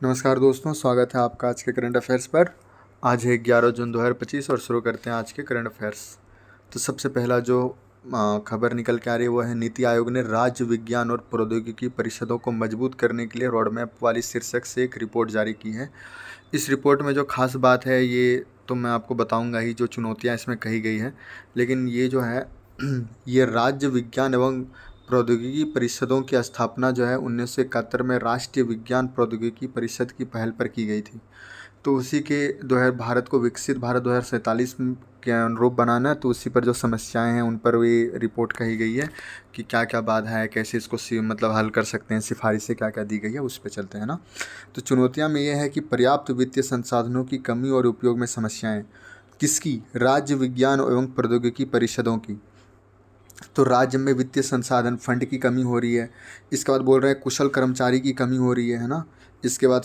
नमस्कार दोस्तों, स्वागत है आपका आज के करंट अफेयर्स पर। आज है 11 जून 2025 और शुरू करते हैं आज के करंट अफेयर्स। तो सबसे पहला जो खबर निकल के आ रही है वो है नीति आयोग ने राज्य विज्ञान और प्रौद्योगिकी परिषदों को मजबूत करने के लिए रोडमैप वाली शीर्षक से एक रिपोर्ट जारी की है। इस रिपोर्ट में जो खास बात है ये तो मैं आपको बताऊंगा ही, जो चुनौतियां इसमें कही गई हैं। लेकिन ये जो है ये राज्य विज्ञान एवं प्रौद्योगिकी परिषदों की स्थापना जो है 1971 में राष्ट्रीय विज्ञान प्रौद्योगिकी परिषद की पहल पर की गई थी। तो उसी के भारत को विकसित भारत 2047 के अनुरूप बनाना है। तो उसी पर जो समस्याएं हैं उन पर ये रिपोर्ट कही गई है कि क्या क्या बाधा है, कैसे इसको मतलब हल कर सकते हैं, सिफारिशें क्या क्या दी गई है, उस पर चलते हैं ना। तो चुनौतियां में ये है कि पर्याप्त वित्तीय संसाधनों की कमी और उपयोग में समस्याएं। किसकी? राज्य विज्ञान एवं प्रौद्योगिकी परिषदों की। तो राज्य में वित्तीय संसाधन फंड की कमी हो रही है। इसके बाद बोल रहे हैं कुशल कर्मचारी की कमी हो रही है ना। इसके बाद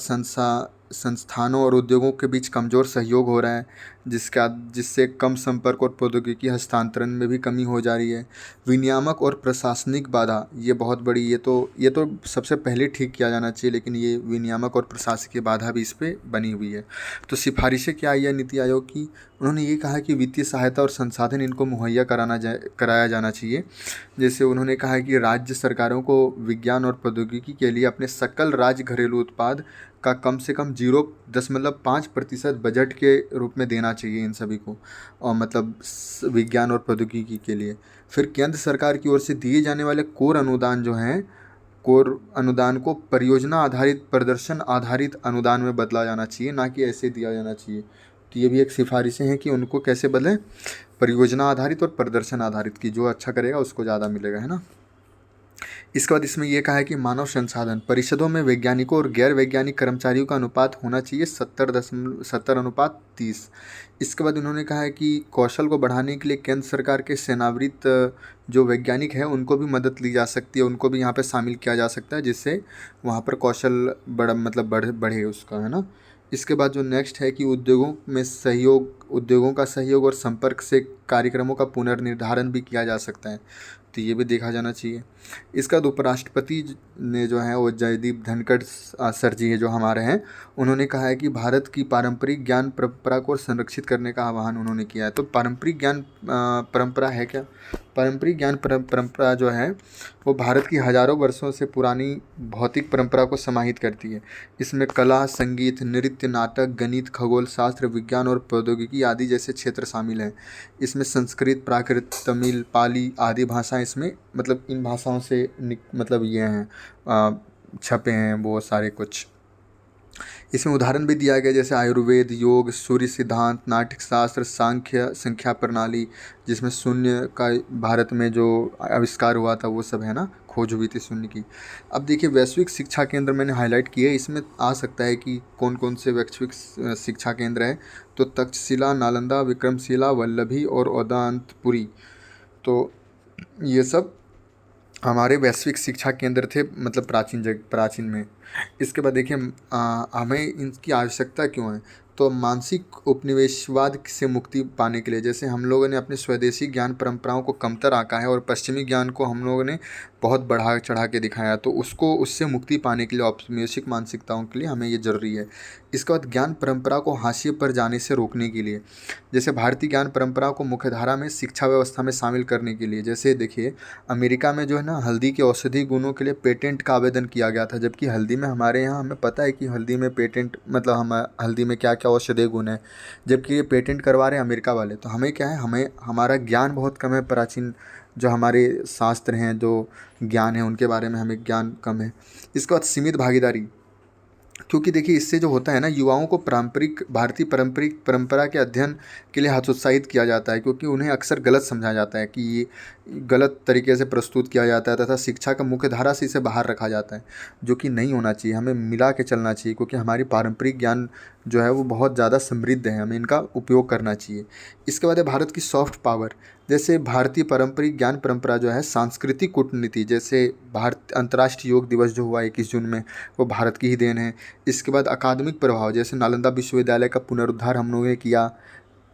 संस्थानों और उद्योगों के बीच कमज़ोर सहयोग हो रहा है, जिससे कम संपर्क और प्रौद्योगिकी हस्तांतरण में भी कमी हो जा रही है। विनियामक और प्रशासनिक बाधा, ये बहुत बड़ी, ये तो सबसे पहले ठीक किया जाना चाहिए, लेकिन ये विनियामक और प्रशासकीय बाधा भी इस पर बनी हुई है। तो सिफारिशें क्या आई है नीति आयोग की? उन्होंने ये कहा कि वित्तीय सहायता और संसाधन इनको मुहैया कराया जाना चाहिए। जैसे उन्होंने कहा कि राज्य सरकारों को विज्ञान और प्रौद्योगिकी के लिए अपने सकल राज्य घरेलू उत्पाद का कम से कम 0.5% बजट के रूप में देना चाहिए इन सभी को, और मतलब विज्ञान और प्रौद्योगिकी के लिए। फिर केंद्र सरकार की ओर से दिए जाने वाले कोर अनुदान जो हैं, कोर अनुदान को परियोजना आधारित, प्रदर्शन आधारित अनुदान में बदला जाना चाहिए, ना कि ऐसे दिया जाना चाहिए। तो ये भी एक सिफारिशें हैं कि उनको कैसे बदलें, परियोजना आधारित और प्रदर्शन आधारित की। जो अच्छा करेगा उसको ज़्यादा मिलेगा, है ना। इसके बाद इसमें यह कहा है कि मानव संसाधन परिषदों में वैज्ञानिकों और गैर वैज्ञानिक कर्मचारियों का अनुपात होना चाहिए 70:30। इसके बाद उन्होंने कहा है कि कौशल को बढ़ाने के लिए केंद्र सरकार के सेवानिवृत्त जो वैज्ञानिक हैं उनको भी मदद ली जा सकती है, उनको भी यहाँ पे शामिल किया जा सकता है, जिससे वहाँ पर कौशल बढ़े उसका, है ना। इसके बाद जो नेक्स्ट है कि उद्योगों का सहयोग और संपर्क से कार्यक्रमों का पुनर्निर्धारण भी किया जा सकता है। तो ये भी देखा जाना चाहिए। इसका उपराष्ट्रपति ने जो है वो जयदीप धनखड़ सर जी है जो हमारे हैं, उन्होंने कहा है कि भारत की पारंपरिक ज्ञान परंपरा को संरक्षित करने का आह्वान उन्होंने किया है। तो पारंपरिक ज्ञान परंपरा है क्या? पारंपरिक ज्ञान परंपरा जो है वो भारत की हजारों वर्षों से पुरानी भौतिक परंपरा को समाहित करती है। इसमें कला, संगीत, नृत्य, नाटक, गणित, खगोल शास्त्र, विज्ञान और प्रौद्योगिकी आदि जैसे क्षेत्र शामिल हैं। इसमें संस्कृत, प्राकृत, तमिल, पाली आदि भाषाएं इसमें मतलब इन भाषाओं से मतलब ये हैं, छपे हैं वो सारे कुछ। इसमें उदाहरण भी दिया गया जैसे आयुर्वेद, योग, सूर्य सिद्धांत, नाटक शास्त्र, सांख्य, संख्या प्रणाली, जिसमें शून्य का भारत में जो आविष्कार हुआ था वो सब है ना, खोज हुई थी शून्य की। अब देखिए वैश्विक शिक्षा केंद्र मैंने हाईलाइट किए, इसमें आ सकता है कि कौन कौन से वैश्विक शिक्षा केंद्र हैं। तो तक्षशिला, नालंदा, विक्रमशिला, वल्लभी और ओदांतपुरी, तो ये सब हमारे वैश्विक शिक्षा केंद्र थे, मतलब प्राचीन में। इसके बाद देखिए हमें इनकी आवश्यकता क्यों है? तो मानसिक उपनिवेशवाद से मुक्ति पाने के लिए, जैसे हम लोगों ने अपने स्वदेशी ज्ञान परंपराओं को कमतर आंका है और पश्चिमी ज्ञान को हम लोगों ने बहुत बढ़ा चढ़ा के दिखाया, तो उससे मुक्ति पाने के लिए औपनिवेशिक मानसिकताओं के लिए हमें ये ज़रूरी है। इसके बाद ज्ञान परंपरा को हाशिए पर जाने से रोकने के लिए, जैसे भारतीय ज्ञान परंपरा को मुख्यधारा में शिक्षा व्यवस्था में शामिल करने के लिए। जैसे देखिए अमेरिका में जो है ना, हल्दी के औषधि गुणों के लिए पेटेंट का आवेदन किया गया था, जबकि हल्दी में हमारे यहाँ हमें पता है कि हल्दी में पेटेंट मतलब हम हल्दी में क्या क्या औषधीय गुण है, जबकि ये पेटेंट करवा रहे हैं अमेरिका वाले। तो हमें क्या है, हमें हमारा ज्ञान बहुत कम है, प्राचीन जो हमारे शास्त्र हैं, जो ज्ञान है उनके बारे में हमें ज्ञान कम है। इसके बाद सीमित भागीदारी, क्योंकि देखिए इससे जो होता है ना, युवाओं को भारतीय पारंपरिक परंपरा के अध्ययन के लिए हतोत्साहित किया जाता है, क्योंकि उन्हें अक्सर गलत समझा जाता है कि ये गलत तरीके से प्रस्तुत किया जाता है तथा शिक्षा का मुख्य धारा से इसे बाहर रखा जाता है, जो कि नहीं होना चाहिए। हमें मिला के चलना चाहिए, क्योंकि हमारी पारंपरिक ज्ञान जो है वो बहुत ज़्यादा समृद्ध है, हमें इनका उपयोग करना चाहिए। इसके बाद है भारत की सॉफ्ट पावर, जैसे भारतीय पारंपरिक ज्ञान परंपरा जो है सांस्कृतिक कूटनीति, जैसे भारत अंतर्राष्ट्रीय योग दिवस जो हुआ 21 जून में, वो भारत की ही देन है। इसके बाद अकादमिक प्रभाव, जैसे नालंदा विश्वविद्यालय का पुनरुद्धार हम लोगों ने किया,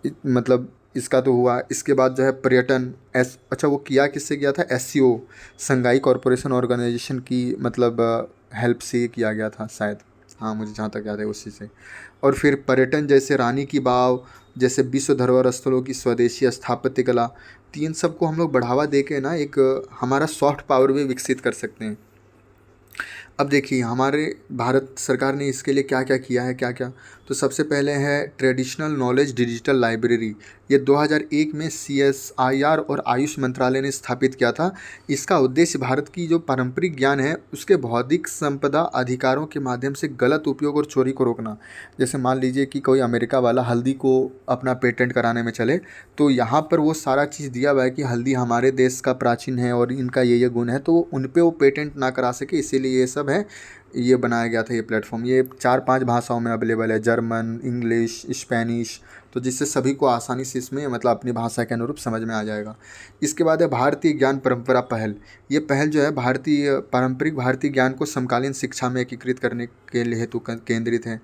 मतलब इसका तो हुआ। इसके बाद जो है पर्यटन, अच्छा वो किया किससे किया था? SCO, संघाई कॉरपोरेशन ऑर्गेनाइजेशन की मतलब हेल्प से किया गया था शायद। हाँ, मुझे जहाँ तक याद है उसी से। और फिर पर्यटन जैसे रानी की वाव, जैसे विश्व धरोहर स्थलों की स्वदेशी स्थापत्य कला, तो इन सबको हम लोग बढ़ावा दे के ना एक हमारा सॉफ्ट पावर भी विकसित कर सकते हैं। अब देखिए हमारे भारत सरकार ने इसके लिए क्या क्या किया है, क्या क्या। तो सबसे पहले है ट्रेडिशनल नॉलेज डिजिटल लाइब्रेरी। ये 2001 में CSIR और आयुष मंत्रालय ने स्थापित किया था। इसका उद्देश्य भारत की जो पारंपरिक ज्ञान है उसके बौद्धिक संपदा अधिकारों के माध्यम से गलत उपयोग और चोरी को रोकना। जैसे मान लीजिए कि कोई अमेरिका वाला हल्दी को अपना पेटेंट कराने में चले, तो यहाँ पर वो सारा चीज़ दिया हुआ है कि हल्दी हमारे देश का प्राचीन है और इनका ये गुण है, तो उन पे वो पेटेंट ना करा सके, इसीलिए ये सब है, ये बनाया गया था ये प्लेटफॉर्म। ये 4-5 भाषाओं में अवेलेबल है, जर्मन, इंग्लिश, स्पेनिश, तो जिससे सभी को आसानी से इसमें मतलब अपनी भाषा के अनुरूप समझ में आ जाएगा। इसके बाद है भारतीय ज्ञान परंपरा पहल। ये पहल जो है पारंपरिक भारतीय ज्ञान को समकालीन शिक्षा में एकीकृत करने के लिए हेतु केंद्रित है।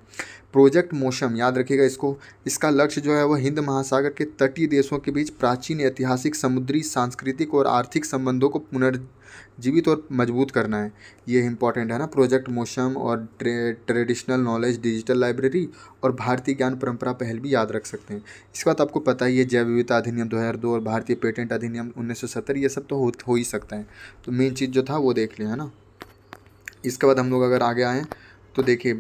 प्रोजेक्ट मोशम, याद रखिएगा इसको। इसका लक्ष्य जो है वो हिंद महासागर के तटीय देशों के बीच प्राचीन ऐतिहासिक समुद्री सांस्कृतिक और आर्थिक संबंधों को पुनर्जीवित और मजबूत करना है। ये इंपॉर्टेंट है ना, प्रोजेक्ट मोशम और ट्रेडिशनल नॉलेज डिजिटल लाइब्रेरी और भारतीय ज्ञान परंपरा पहल भी याद रख सकते हैं। इसके बाद आपको पता ही है जैव विविधता अधिनियम 2002 और भारतीय पेटेंट अधिनियम 1970, ये सब तो हो ही सकता है। तो मेन चीज़ जो था वो देख लिया है ना। इसके बाद हम लोग अगर आगे आएँ तो देखिए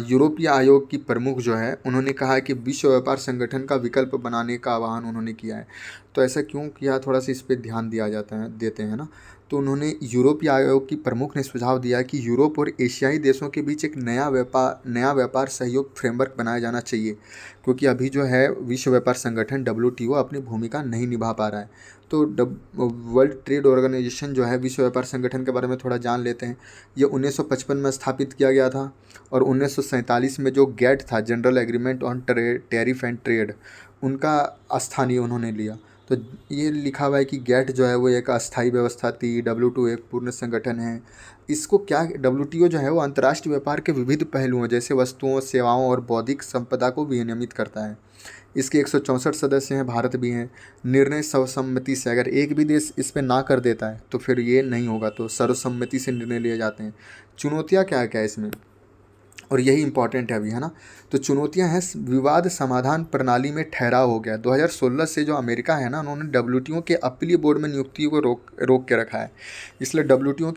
यूरोपीय आयोग की प्रमुख जो है उन्होंने कहा है कि विश्व व्यापार संगठन का विकल्प बनाने का आह्वान उन्होंने किया है। तो ऐसा क्यों किया, थोड़ा सा इस पर ध्यान दिया जाता है देते हैं ना। तो उन्होंने यूरोपीय आयोग की प्रमुख ने सुझाव दिया कि यूरोप और एशियाई देशों के बीच एक नया व्यापार सहयोग फ्रेमवर्क बनाया जाना चाहिए, क्योंकि अभी जो है विश्व व्यापार संगठन WTO अपनी भूमिका नहीं निभा पा रहा है। तो वर्ल्ड ट्रेड ऑर्गेनाइजेशन जो है, विश्व व्यापार संगठन के बारे में थोड़ा जान लेते हैं। ये 1955 में स्थापित किया गया था और 1947 में जो गेट था, general agreement on tariff and trade, उनका स्थानीय उन्होंने लिया। तो ये लिखा हुआ है कि गेट जो है वो एक अस्थायी व्यवस्था थी, WTO एक पूर्ण संगठन है। इसको क्या, WTO जो है वो अंतर्राष्ट्रीय व्यापार के विविध पहलुओं जैसे वस्तुओं, सेवाओं और बौद्धिक संपदा को विनियमित करता है। इसके 164 सदस्य हैं, भारत भी हैं। निर्णय सर्वसम्मति से, अगर एक भी देश इस पे ना कर देता है तो फिर ये नहीं होगा, तो सर्वसम्मति से निर्णय लिए जाते हैं। चुनौतियाँ क्या क्या है इसमें, और यही इंपॉर्टेंट है अभी, है ना। तो चुनौतियां हैं, विवाद समाधान प्रणाली में ठहराव हो गया। 2016 से जो अमेरिका है ना, उन्होंने WTO के अपीलीय बोर्ड में नियुक्तियों को रोक के रखा है। इसलिए WTO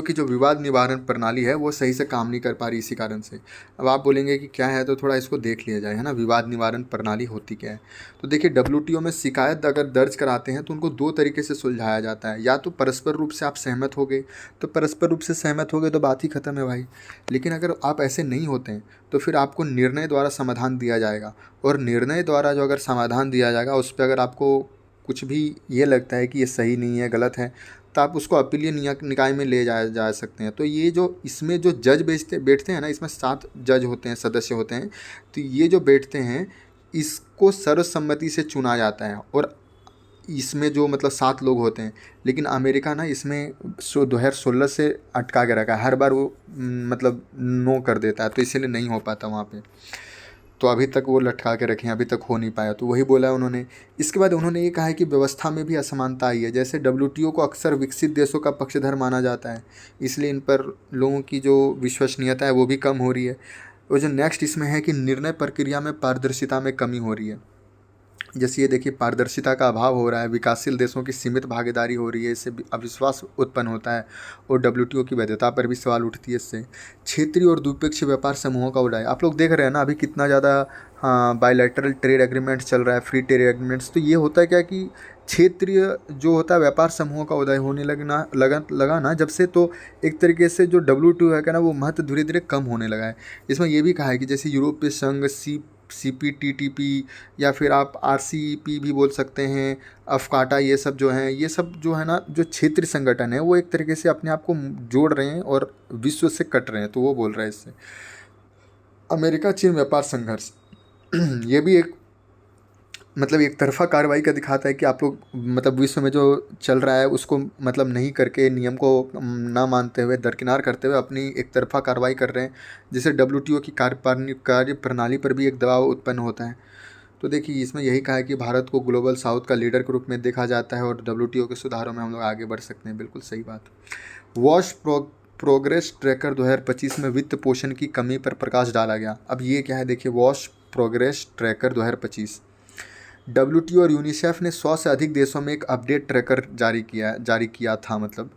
की जो विवाद निवारण प्रणाली है वो सही से काम नहीं कर पा रही इसी कारण से। अब आप बोलेंगे कि क्या है, तो थोड़ा इसको देख लिया जाए, है ना। विवाद निवारण प्रणाली होती क्या है, तो देखिए WTO में शिकायत अगर दर्ज कराते हैं तो उनको 2 तरीके से सुलझाया जाता है। या तो परस्पर रूप से आप सहमत हो गए, तो परस्पर रूप से सहमत हो गए तो बात ही खत्म है भाई। लेकिन अगर आप ऐसे नहीं होते हैं तो फिर आपको निर्णय द्वारा समाधान दिया जाएगा, और निर्णय द्वारा जो अगर समाधान दिया जाएगा उस पर अगर आपको कुछ भी ये लगता है कि ये सही नहीं है, गलत है, तो आप उसको अपीलीय निकाय में ले जा सकते हैं। तो ये जो इसमें जो जज बैठते हैं ना, इसमें 7 जज होते हैं, सदस्य होते हैं। तो ये जो बैठते हैं इसको सर्वसम्मति से चुना जाता है, और इसमें जो मतलब 7 लोग होते हैं। लेकिन अमेरिका ना इसमें 2016 से अटका के रखा है, हर बार वो मतलब नो कर देता है, तो इसीलिए नहीं हो पाता वहाँ पे। तो अभी तक वो लटका के रखे हैं, अभी तक हो नहीं पाया, तो वही बोला है उन्होंने। इसके बाद उन्होंने ये कहा है कि व्यवस्था में भी असमानता आई है। जैसे WTO को अक्सर विकसित देशों का पक्षधर माना जाता है, इसलिए इन पर लोगों की जो विश्वसनीयता है वो भी कम हो रही है। और जो नेक्स्ट इसमें है कि निर्णय प्रक्रिया में पारदर्शिता में कमी हो रही है। जैसे ये देखिए, पारदर्शिता का अभाव हो रहा है, विकासशील देशों की सीमित भागीदारी हो रही है, इससे अविश्वास उत्पन्न होता है और WTO की वैधता पर भी सवाल उठती है इससे। क्षेत्रीय और द्विपक्षीय व्यापार समूहों का उड़ाए, आप लोग देख रहे हैं ना अभी कितना ज़्यादा बायलैटरल ट्रेड एग्रीमेंट चल रहा है, फ्री ट्रेड एग्रीमेंट्स। तो ये होता है क्या कि क्षेत्रीय जो होता है व्यापार समूहों का उदय होने लगा ना जब से, तो एक तरीके से जो WTO है क्या ना, वो महत्व धीरे धीरे कम होने लगा है। इसमें ये भी कहा है कि जैसे यूरोपीय संघ CPTPP या फिर आप RCEP भी बोल सकते हैं, अफकाटा, ये सब जो हैं, ये सब जो है ना, जो क्षेत्रीय संगठन है वो एक तरीके से अपने आप को जोड़ रहे हैं और विश्व से कट रहे हैं, तो वो बोल रहे हैं इससे। अमेरिका चीन व्यापार संघर्ष ये भी एक मतलब एक तरफा कार्रवाई का दिखाता है कि आप लोग मतलब विश्व में जो चल रहा है उसको मतलब नहीं करके, नियम को ना मानते हुए, दरकिनार करते हुए अपनी एक तरफा कार्रवाई कर रहे हैं, जिससे WTO की कार्य प्रणाली पर भी एक दबाव उत्पन्न होता है। तो देखिए इसमें यही कहा है कि भारत को ग्लोबल साउथ का लीडर के रूप में देखा जाता है और WTO के सुधारों में हम लोग आगे बढ़ सकते हैं। बिल्कुल सही बात। वॉश प्रोग्रेस ट्रैकर 2025 में वित्त पोषण की कमी पर प्रकाश डाला गया। अब ये क्या है देखिए, वॉश प्रोग्रेस ट्रैकर 2025। डब्ल्यूटीओ और यूनिसेफ ने 100 से अधिक देशों में एक अपडेट ट्रैकर जारी किया था। मतलब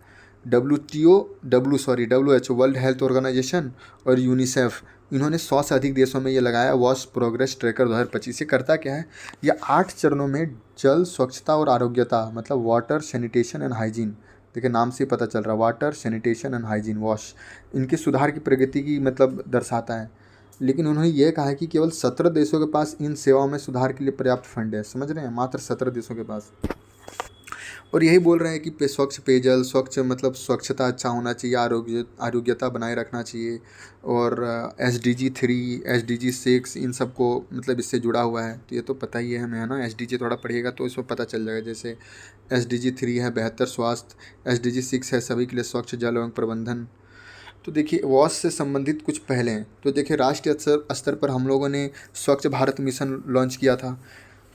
डब्ल्यूएचओ वर्ल्ड हेल्थ ऑर्गेनाइजेशन और यूनिसेफ, इन्होंने 100 से अधिक देशों में ये लगाया वॉश प्रोग्रेस ट्रैकर 2025। ये करता क्या है, ये 8 चरणों में जल स्वच्छता और आरोग्यता, मतलब वाटर सैनिटेशन एंड हाइजीन, देखिए नाम से पता चल रहा है, water sanitation and hygiene wash, इनकी सुधार की प्रगति की मतलब दर्शाता है। लेकिन उन्होंने ये कहा है कि केवल 17 देशों के पास इन सेवाओं में सुधार के लिए पर्याप्त फंड है। समझ रहे हैं, मात्र 17 देशों के पास। और यही बोल रहे हैं कि स्वच्छ पेयजल, स्वच्छ मतलब स्वच्छता अच्छा होना चाहिए, आरोग्यता बनाए रखना चाहिए। और SDG 3, SDG 6, इन सब को मतलब इससे जुड़ा हुआ है। तो ये तो पता ही है हमें, है ना। SDG थोड़ा पढ़िएगा तो इसमें पता चल जाएगा। जैसे SDG 3 है बेहतर स्वास्थ्य, SDG 6 है सभी के लिए स्वच्छ जल एवं प्रबंधन। तो देखिए वॉश से संबंधित कुछ पहले हैं। तो देखिए राष्ट्रीय स्तर पर हम लोगों ने स्वच्छ भारत मिशन लॉन्च किया था।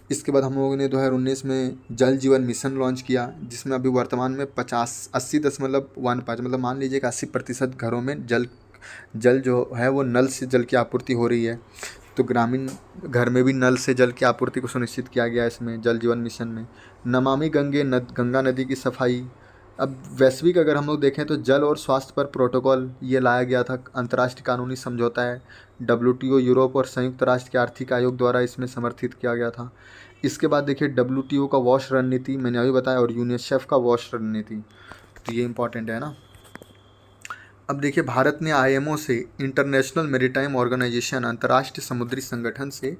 इसके बाद हम लोगों ने 2019 में जल जीवन मिशन लॉन्च किया, जिसमें अभी वर्तमान में 80.15 मतलब मान लीजिए कि 80% घरों में जल जो है वो नल से जल की आपूर्ति हो रही है। तो ग्रामीण घर में भी नल से जल की आपूर्ति को सुनिश्चित किया गया इसमें जल जीवन मिशन में। नमामि गंगा नदी की सफाई। अब वैश्विक अगर हम लोग देखें तो जल और स्वास्थ्य पर प्रोटोकॉल ये लाया गया था, अंतर्राष्ट्रीय कानूनी समझौता है। WTO, यूरोप और संयुक्त राष्ट्र के आर्थिक आयोग द्वारा इसमें समर्थित किया गया था। इसके बाद देखिए WTO का वॉश रणनीति मैंने अभी बताया, और यूनिसेफ का वॉश रणनीति, तो ये इंपॉर्टेंट है ना। अब देखिए भारत ने IMO से, इंटरनेशनल मैरीटाइम ऑर्गेनाइजेशन, अंतर्राष्ट्रीय समुद्री संगठन से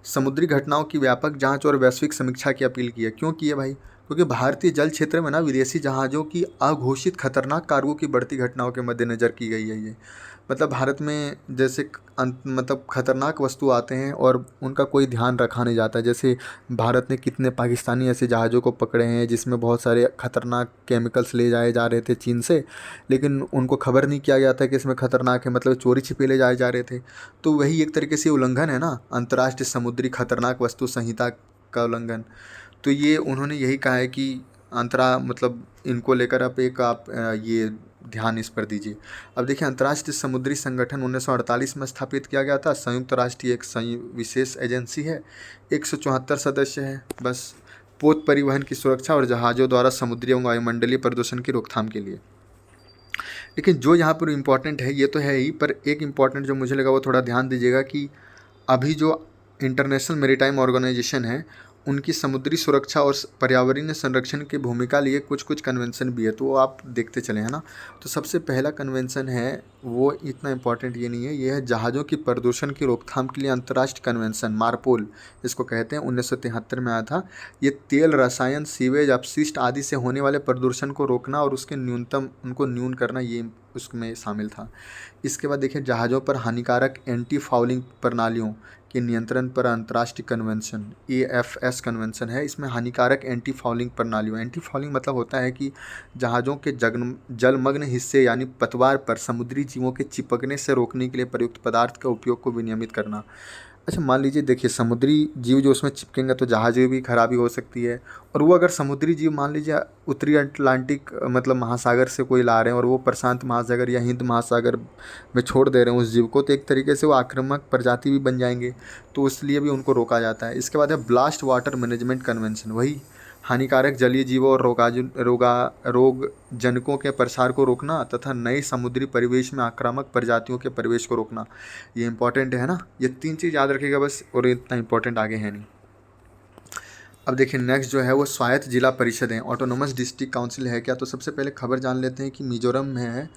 समुद्री घटनाओं की व्यापक जांच और वैश्विक समीक्षा की अपील की है। क्यों की है भाई? क्योंकि भारतीय जल क्षेत्र में ना विदेशी जहाज़ों की अघोषित खतरनाक कार्गो की बढ़ती घटनाओं के मद्देनज़र की गई है ये। मतलब भारत में जैसे मतलब खतरनाक वस्तु आते हैं और उनका कोई ध्यान रखा नहीं जाता। जैसे भारत ने कितने पाकिस्तानी ऐसे जहाज़ों को पकड़े हैं जिसमें बहुत सारे खतरनाक केमिकल्स ले जाए जा रहे थे चीन से, लेकिन उनको खबर नहीं किया गया था कि इसमें खतरनाक है, मतलब चोरी छिपे ले जाए जा रहे थे। तो वही एक तरीके से उल्लंघन है ना, अंतर्राष्ट्रीय समुद्री खतरनाक वस्तु संहिता का उल्लंघन। तो ये उन्होंने यही कहा है कि मतलब इनको लेकर आप ये ध्यान इस पर दीजिए। अब देखिए अंतर्राष्ट्रीय समुद्री संगठन 1948 में स्थापित किया गया था। संयुक्त राष्ट्र की एक विशेष एजेंसी है, 174 सदस्य हैं। बस पोत परिवहन की सुरक्षा और जहाज़ों द्वारा समुद्री एवं वायुमंडलीय प्रदूषण की रोकथाम के लिए। लेकिन जो यहाँ पर इम्पोर्टेंट है, ये तो है ही, पर एक इम्पॉर्टेंट जो मुझे लगा वो थोड़ा ध्यान दीजिएगा कि अभी जो इंटरनेशनल मैरीटाइम ऑर्गेनाइजेशन है, उनकी समुद्री सुरक्षा और पर्यावरणीय संरक्षण की भूमिका लिए कुछ कुछ कन्वेंशन भी है, तो वो आप देखते चले, है ना। तो सबसे पहला कन्वेंशन है वो इतना इम्पोर्टेंट ये नहीं है, ये है जहाज़ों की प्रदूषण की रोकथाम के लिए अंतर्राष्ट्रीय कन्वेंशन, मार्पोल इसको कहते हैं, 1973 में आया था। ये तेल, रसायन, सीवेज, अपशिष्ट आदि से होने वाले प्रदूषण को रोकना और उसके उनको न्यून करना, ये उसमें शामिल था। इसके बाद देखिए जहाज़ों पर हानिकारक एंटी फाउलिंग प्रणालियों के नियंत्रण पर अंतर्राष्ट्रीय कन्वेंशन, AFS कन्वेंशन है। इसमें हानिकारक एंटी फाउलिंग प्रणालियों, एंटी फाउलिंग मतलब होता है कि जहाज़ों के जलमग्न हिस्से यानी पतवार पर समुद्री जीवों के चिपकने से रोकने के लिए प्रयुक्त पदार्थ के उपयोग को विनियमित करना। अच्छा मान लीजिए देखिए समुद्री जीव जो उसमें चिपकेंगे तो जहाज़ भी खराबी हो सकती है। और वो अगर समुद्री जीव मान लीजिए उत्तरी अटलांटिक मतलब महासागर से कोई ला रहे हैं और वो प्रशांत महासागर या हिंद महासागर में छोड़ दे रहे हैं उस जीव को, तो एक तरीके से वो आक्रामक प्रजाति भी बन जाएंगे, तो इसलिए भी उनको रोका जाता है। इसके बाद है ब्लास्ट वाटर मैनेजमेंट कन्वेंशन, वही हानिकारक जलीय जीवों और रोग जनकों के प्रसार को रोकना तथा नए समुद्री परिवेश में आक्रामक प्रजातियों के प्रवेश को रोकना। ये इंपॉर्टेंट है ना, ये 3 चीज़ याद रखिएगा बस, और इतना इंपॉर्टेंट आगे है नहीं। अब देखिए नेक्स्ट जो है वो स्वायत्त जिला परिषद है, ऑटोनोमस डिस्ट्रिक्ट काउंसिल है क्या। तो सबसे पहले खबर जान लेते हैं कि मिजोरम में है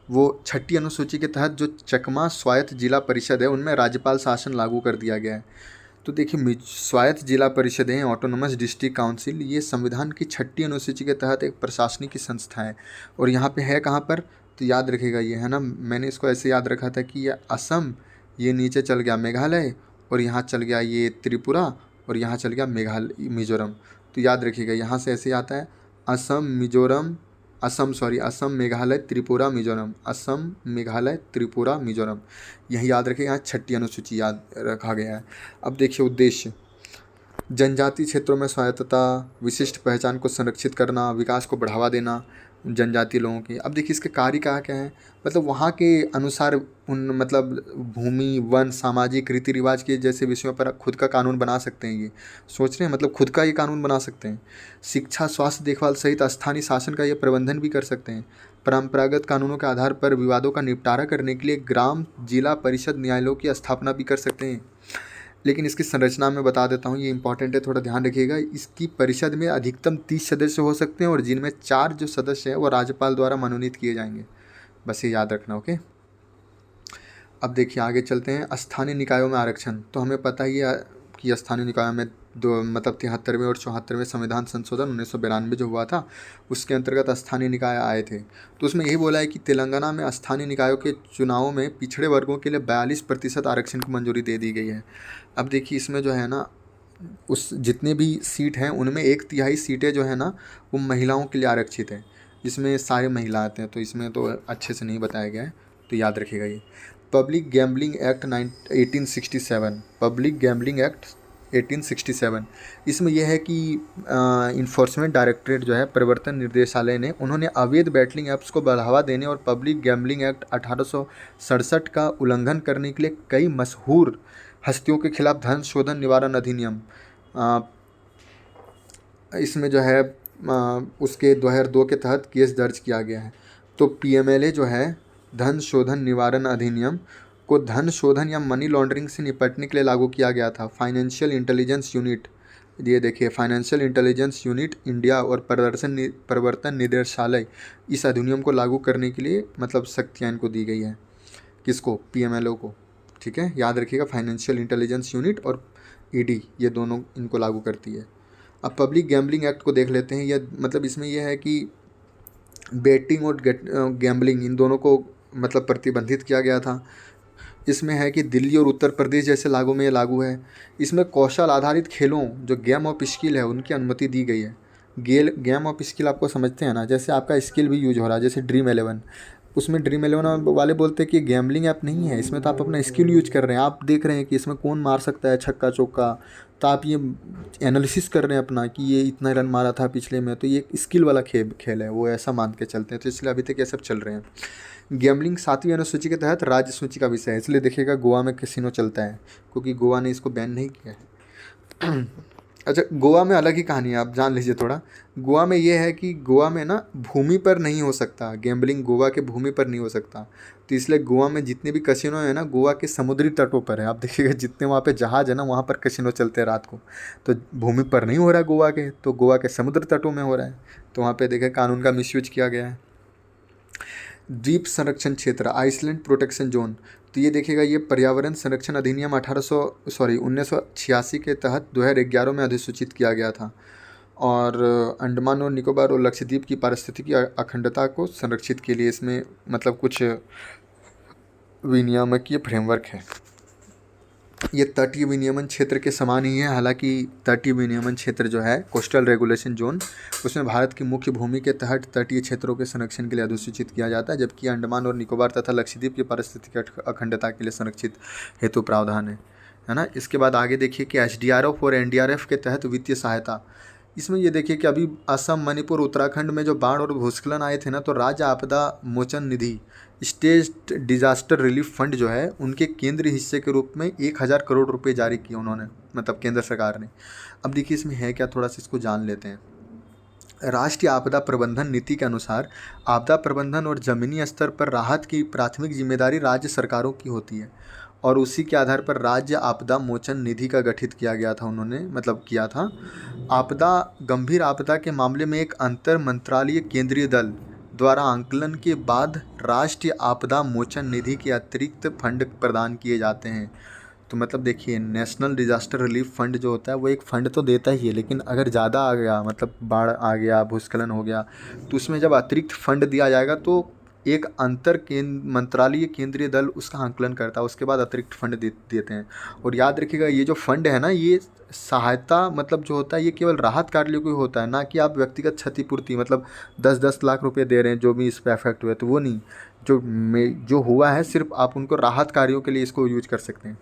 वो 6ठी अनुसूची के तहत जो चकमा स्वायत्त जिला परिषद है उनमें राज्यपाल शासन लागू कर दिया गया है। तो देखिए स्वायत्त जिला परिषदें, ऑटोनोमस डिस्ट्रिक्ट काउंसिल, ये संविधान की 6ठी अनुसूची के तहत एक प्रशासनिक संस्था है। और यहाँ पे है कहाँ पर, तो याद रखिएगा ये है ना, मैंने इसको ऐसे याद रखा था कि ये असम, ये नीचे चल गया मेघालय, और यहाँ चल गया ये त्रिपुरा, और यहाँ चल गया मिजोरम। तो याद रखिएगा यहाँ से ऐसे आता है असम, मेघालय, त्रिपुरा, मिजोरम, असम, मेघालय, त्रिपुरा, मिजोरम। यही याद रखिए, यहाँ 6ठी अनुसूची याद रखा गया है। अब देखिए उद्देश्य, जनजातीय क्षेत्रों में स्वायत्तता, विशिष्ट पहचान को संरक्षित करना, विकास को बढ़ावा देना, जनजातीय लोगों की। अब देखिए इसके कार्य क्या क्या है, मतलब वहाँ के अनुसार उन मतलब भूमि, वन, सामाजिक रीति रिवाज के जैसे विषयों पर खुद का कानून बना सकते हैं। ये सोच रहे हैं, मतलब खुद का ये कानून बना सकते हैं। शिक्षा, स्वास्थ्य देखभाल सहित स्थानीय शासन का ये प्रबंधन भी कर सकते हैं। परंपरागत कानूनों के आधार पर विवादों का निपटारा करने के लिए ग्राम, जिला परिषद न्यायालयों की स्थापना भी कर सकते हैं। लेकिन इसकी संरचना में बता देता हूँ, ये इंपॉर्टेंट है, थोड़ा ध्यान रखिएगा। इसकी परिषद में अधिकतम 30 सदस्य हो सकते हैं और जिनमें 4 जो सदस्य हैं वो राज्यपाल द्वारा मनोनीत किए जाएंगे। बस ये याद रखना, ओके। अब देखिए आगे चलते हैं। स्थानीय निकायों में आरक्षण, तो हमें पता ही है कि स्थानीय निकायों में दो मतलब 73वें और 74वें संविधान संशोधन 1992 जो हुआ था, उसके अंतर्गत स्थानीय निकाय आए थे। तो उसमें यही बोला है कि तेलंगाना में स्थानीय निकायों के चुनावों में पिछड़े वर्गों के लिए 42% आरक्षण की मंजूरी दे दी गई है। अब देखिए इसमें जो है ना, उस जितने भी सीट हैं उनमें 1/3 सीटें जो है ना वो महिलाओं के लिए आरक्षित है। इसमें सारे महिला आते हैं, तो इसमें तो अच्छे से नहीं बताया गया है, तो याद रखिएगा ये। Public gambling act 1867, public gambling act 1867, इसमें यह है कि इन्फोर्समेंट डायरेक्टरेट जो है, प्रवर्तन निर्देशालय ने, उन्होंने अवैध बैटलिंग ऐप्स को बढ़ावा देने और पब्लिक गैम्बलिंग एक्ट 1867 का उल्लंघन करने के लिए कई मशहूर हस्तियों के खिलाफ धन शोधन निवारण अधिनियम इसमें जो है उसके 2002 के तहत केस दर्ज किया गया है। तो पीएमएलए जो है, धन शोधन निवारण अधिनियम को धन शोधन या मनी लॉन्ड्रिंग से निपटने के लिए लागू किया गया था। फाइनेंशियल इंटेलिजेंस यूनिट, ये देखिए फाइनेंशियल इंटेलिजेंस यूनिट इंडिया और प्रवर्तन निदेशालय इस अधिनियम को लागू करने के लिए मतलब शक्तियाँ इनको दी गई है। किसको? पीएमएलओ को। ठीक है, याद रखिएगा, फाइनेंशियल इंटेलिजेंस यूनिट और ईडी ये दोनों इनको लागू करती है। अब पब्लिक गैम्बलिंग एक्ट को देख लेते हैं। यह मतलब इसमें यह है कि बेटिंग और गैम्बलिंग इन दोनों को मतलब प्रतिबंधित किया गया था। इसमें है कि दिल्ली और उत्तर प्रदेश जैसे लागू में ये लागू है। इसमें कौशल आधारित खेलों जो गेम ऑफ स्किल है उनकी अनुमति दी गई है। गेम ऑफ स्किल आपको समझते हैं ना, जैसे आपका स्किल भी यूज हो रहा है, जैसे ड्रीम 11, उसमें ड्रीम 11 वाले बोलते हैं कि गैम्बलिंग ऐप नहीं है, इसमें तो आप अपना स्किल यूज कर रहे हैं। आप देख रहे हैं कि इसमें कौन मार सकता है छक्का चौका, तो आप ये एनालिसिस कर रहे हैं अपना कि ये इतना रन मारा था पिछले में, तो ये स्किल वाला खेल है, वो ऐसा मान के चलते हैं। तो इसलिए अभी तक ये सब चल रहे हैं। गैम्बलिंग 7वीं अनुसूची के तहत राज्य सूची का विषय है, इसलिए देखिएगा गोवा में कैसीनो चलता है, क्योंकि गोवा ने इसको बैन नहीं किया है। अच्छा, गोवा में अलग ही कहानी है, आप जान लीजिए थोड़ा। गोवा में ये है कि गोवा में ना भूमि पर नहीं हो सकता गैम्बलिंग, गोवा के भूमि पर नहीं हो सकता। तो इसलिए गोवा में जितने भी कसिनो है ना, गोवा के समुद्री तटों पर है। आप देखिएगा जितने वहाँ पे जहाज है ना, वहाँ पर कसिनो चलते हैं रात को। तो भूमि पर नहीं हो रहा है गोवा के, तो गोवा के समुद्र तटों में हो रहा है। तो वहाँ पे देखिए कानून का मिसयूज किया गया है। द्वीप संरक्षण क्षेत्र, आइसलैंड प्रोटेक्शन जोन, तो ये देखिएगा, ये पर्यावरण संरक्षण अधिनियम 1986 के तहत 2011 में अधिसूचित किया गया था। और अंडमान और निकोबार और लक्षद्वीप की पारिस्थितिकी अखंडता को संरक्षित के लिए इसमें मतलब कुछ विनियामकीय फ्रेमवर्क है। ये तटीय विनियमन क्षेत्र के समान ही है, हालांकि तटीय विनियमन क्षेत्र जो है, कोस्टल रेगुलेशन जोन, उसमें भारत की मुख्य भूमि के तहत तटीय क्षेत्रों के संरक्षण के लिए अधिसूचित किया जाता है, जबकि अंडमान और निकोबार तथा लक्षद्वीप की पारिस्थितिक अखंडता के लिए संरक्षित हेतु प्रावधान है ना। इसके बाद आगे देखिए कि एसडीआरएफ और एनडीआरएफ के तहत वित्तीय सहायता। इसमें ये देखिए कि अभी असम, मणिपुर, उत्तराखंड में जो बाढ़ और भूस्खलन आए थे ना, तो राज्य आपदा मोचन निधि, स्टेट डिजास्टर रिलीफ फंड जो है, उनके केंद्रीय हिस्से के रूप में 1000 करोड़ रुपए जारी किए उन्होंने, मतलब केंद्र सरकार ने। अब देखिए इसमें है क्या, थोड़ा सा इसको जान लेते हैं। राष्ट्रीय आपदा प्रबंधन नीति के अनुसार आपदा प्रबंधन और ज़मीनी स्तर पर राहत की प्राथमिक जिम्मेदारी राज्य सरकारों की होती है, और उसी के आधार पर राज्य आपदा मोचन निधि का गठित किया गया था, उन्होंने मतलब किया था। गंभीर आपदा के मामले में एक अंतर मंत्रालयीय केंद्रीय दल द्वारा आंकलन के बाद राष्ट्रीय आपदा मोचन निधि के अतिरिक्त फंड प्रदान किए जाते हैं। तो मतलब देखिए, नेशनल डिजास्टर रिलीफ फंड जो होता है वो एक फ़ंड तो देता ही है, लेकिन अगर ज़्यादा आ गया, मतलब बाढ़ आ गया, भूस्खलन हो गया, तो उसमें जब अतिरिक्त फंड दिया जाएगा तो एक मंत्रालयीय केंद्रीय दल उसका आंकलन करता है, उसके बाद अतिरिक्त फंड देते हैं। और याद रखिएगा, ये जो फंड है ना, ये सहायता मतलब जो होता है ये केवल राहत कार्यों को होता है, ना कि आप व्यक्तिगत क्षतिपूर्ति मतलब 10-10 लाख रुपए दे रहे हैं जो भी इस पर अफेक्ट हुए, तो वो नहीं। जो हुआ है सिर्फ आप उनको राहत कार्यों के लिए इसको यूज कर सकते हैं।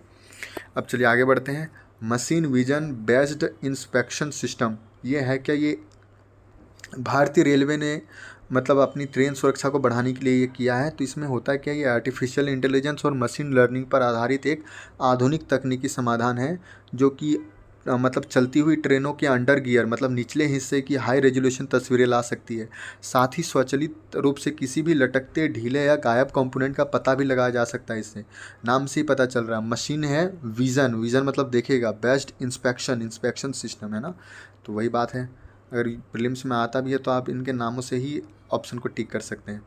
अब चलिए आगे बढ़ते हैं। Machine vision based inspection system, ये है क्या? ये भारतीय रेलवे ने मतलब अपनी ट्रेन सुरक्षा को बढ़ाने के लिए ये किया है। तो इसमें होता है क्या, ये आर्टिफिशियल इंटेलिजेंस और मशीन लर्निंग पर आधारित एक आधुनिक तकनीकी समाधान है जो कि मतलब चलती हुई ट्रेनों के अंडर गियर मतलब निचले हिस्से की हाई रेजोल्यूशन तस्वीरें ला सकती है। साथ ही स्वचालित रूप से किसी भी लटकते, ढीले या गायब कंपोनेंट का पता भी लगाया जा सकता है इससे। नाम से ही पता चल रहा है। मशीन है विज़न, विज़न मतलब देखेगा। बेस्ट इंस्पेक्शन, इंस्पेक्शन सिस्टम है ना, तो वही बात है। अगर प्रीलिम्स में आता भी है तो आप इनके नामों से ही ऑप्शन को टिक कर सकते हैं।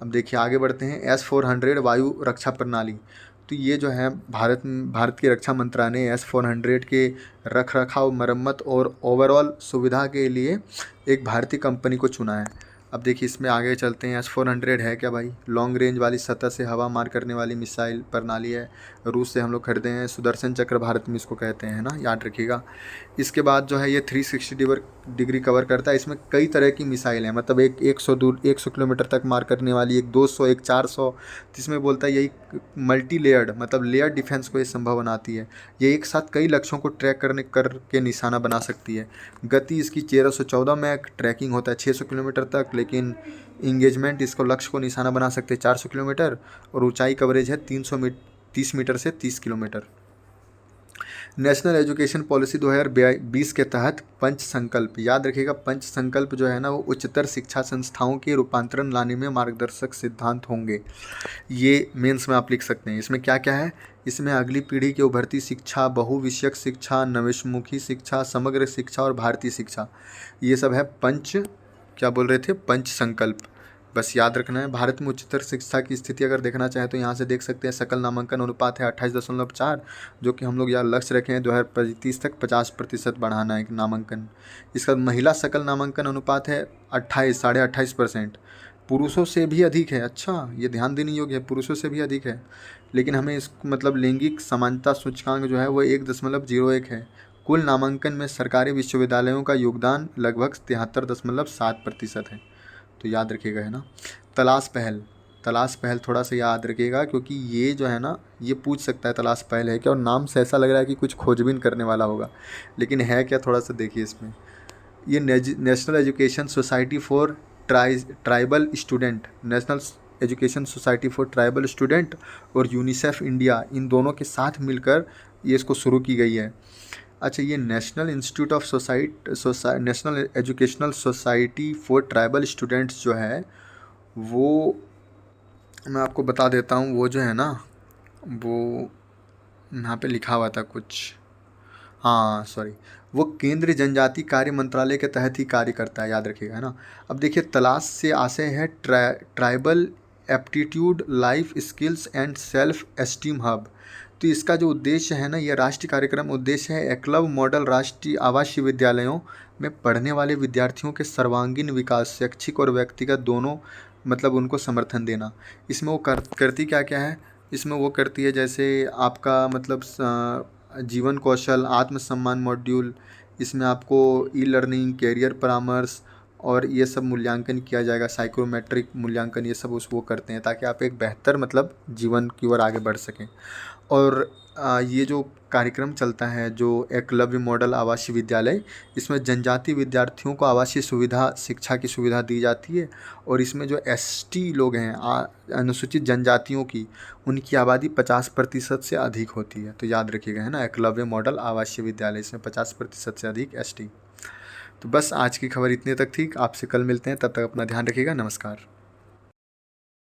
अब देखिए आगे बढ़ते हैं। S-400 वायु रक्षा प्रणाली। तो ये जो है भारत की रक्षा मंत्रालय ने S-400 के रख रखाव, मरम्मत और ओवरऑल सुविधा के लिए एक भारतीय कंपनी को चुना है। अब देखिए इसमें आगे चलते हैं। S-400 है क्या भाई? लॉन्ग रेंज वाली, सतह से हवा मार करने वाली मिसाइल प्रणाली है। रूस से हम लोग खरीदे हैं। सुदर्शन चक्र भारत में इसको कहते हैं, है ना, याद रखिएगा। इसके बाद जो है ये 360 डिग्री कवर करता है। इसमें कई तरह की मिसाइल हैं, मतलब एक 100 किलोमीटर तक मार करने वाली, एक 200, एक 400। तो इसमें बोलता है यही मल्टी लेयर्ड मतलब लेयर डिफेंस को ये संभव बनाती है। ये एक साथ कई लक्ष्यों को ट्रैक करके निशाना बना सकती है। गति इसकी 1314 मैक, ट्रैकिंग होता है 600 किलोमीटर तक, लेकिन इंगेजमेंट इसको लक्ष्य को निशाना बना सकते हैं 400 किलोमीटर। और ऊंचाई कवरेज है 30 मीटर से 30 किलोमीटर। नेशनल एजुकेशन पॉलिसी 2020 के तहत पंच संकल्प, याद रखिएगा, पंच संकल्प जो है ना वो उच्चतर शिक्षा संस्थाओं के रूपांतरण लाने में मार्गदर्शक सिद्धांत होंगे। ये मेंस में आप लिख सकते हैं। इसमें क्या क्या है? इसमें अगली पीढ़ी की उभरती शिक्षा, बहुविषयक शिक्षा, नवेशमुखी शिक्षा, समग्र शिक्षा और भारतीय शिक्षा, ये सब है पंच, क्या बोल रहे थे, पंच संकल्प। बस याद रखना है। भारत में उच्चतर शिक्षा की स्थिति अगर देखना चाहें तो यहाँ से देख सकते हैं। सकल नामांकन अनुपात है 28.4, जो कि हम लोग यहाँ लक्ष्य रखे हैं 2025 तक 50% बढ़ाना है नामांकन। इसका महिला सकल नामांकन अनुपात है 28.5%, पुरुषों से भी अधिक है। अच्छा, ये ध्यान देने योग्य है, पुरुषों से भी अधिक है। लेकिन हमें इस मतलब लैंगिक समानता सूचकांक जो है वो 1.01 है। कुल नामांकन में सरकारी विश्वविद्यालयों का योगदान लगभग 73.7% है। तो याद रखिएगा, है ना। तलाश पहल, तलाश पहल थोड़ा सा याद रखिएगा क्योंकि ये जो है ना ये पूछ सकता है तलाश पहल है क्या, और नाम से ऐसा लग रहा है कि कुछ खोजबीन करने वाला होगा, लेकिन है क्या, थोड़ा सा देखिए इसमें। ये national education society for tribal student, national education society for tribal student और यूनिसेफ इंडिया, इन दोनों के साथ मिलकर ये इसको शुरू की गई है। अच्छा, ये national institute of national educational society for tribal students जो है वो मैं आपको बता देता हूँ। वो जो है ना वो यहाँ पे लिखा हुआ था कुछ, हाँ सॉरी, वो केंद्रीय जनजाति कार्य मंत्रालय के तहत ही कार्य करता है, याद रखिएगा, है ना। अब देखिए तलाश से आशय है tribal aptitude, life skills and self esteem hub. तो इसका जो उद्देश्य है ना, यह राष्ट्रीय कार्यक्रम उद्देश्य है एकलव्य मॉडल राष्ट्रीय आवासीय विद्यालयों में पढ़ने वाले विद्यार्थियों के सर्वांगीण विकास, शैक्षिक और व्यक्तिगत दोनों, मतलब उनको समर्थन देना। इसमें वो करती क्या क्या है? इसमें वो करती है जैसे आपका मतलब जीवन कौशल, आत्मसम्मान मॉड्यूल, इसमें आपको ई लर्निंग, कैरियर परामर्श और ये सब मूल्यांकन किया जाएगा। साइकोमेट्रिक मूल्यांकन, ये सब वो करते हैं ताकि आप एक बेहतर मतलब जीवन की ओर आगे बढ़ सकें। और ये जो कार्यक्रम चलता है जो एकलव्य मॉडल आवासीय विद्यालय, इसमें जनजातीय विद्यार्थियों को आवासीय सुविधा, शिक्षा की सुविधा दी जाती है। और इसमें जो एसटी लोग हैं, अनुसूचित जनजातियों की, उनकी आबादी 50% से अधिक होती है। तो याद रखिएगा, है ना, एकलव्य मॉडल आवासीय विद्यालय, इसमें 50% से अधिक एसटी। तो बस आज की खबर इतने तक थी। आपसे कल मिलते हैं, तब तक अपना ध्यान रखिएगा। नमस्कार।